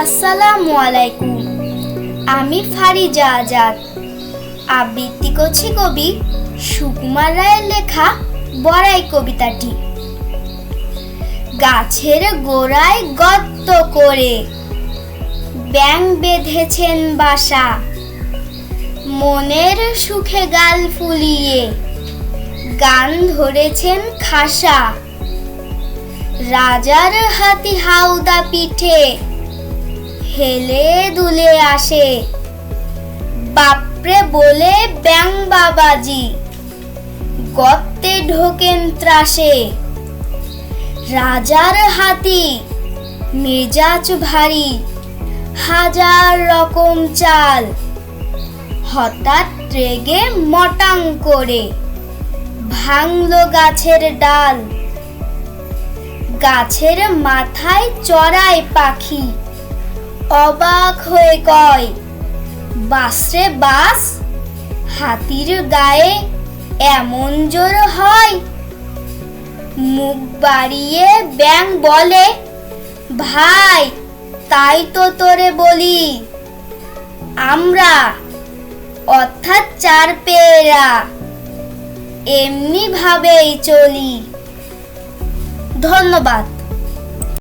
আসসালামু আলাইকুম। আমি ফারিজা আজাদ আবৃত্তি করছি কবি সুকুমার রায়ের লেখা বড়াই কবিতাটি। গাছের গোড়ায় গর্ত করে ব্যাঙ বেঁধেছেন বাসা, মনের সুখে গাল ফুলিয়ে গান ধরেছেন খাসা। রাজার হাতি হাউদা পিঠে হেলে দুলে আসে, বাপরে বলে ব্যাঙ বাবাজি গর্তে ঢোকেন ত্রাসে। রাজার হাতি মেজাজ ভারী, হাজার রকম চাল, হঠাৎ রেগে মটাং করে ভাঙলো গাছের ডাল। গাছের মাথায় চড়ায় পাখি অবাক হয়ে কয়, বাসরে বাস, হাতির গায়ে এমন জোর হয়। মুখ বাড়িয়ে ব্যাঙ বলে, ভাই তাই তো তোরে বলি, আমরা অর্থাৎ চার পেয়েরা এমনি ভাবেই চলি। ধন্যবাদ।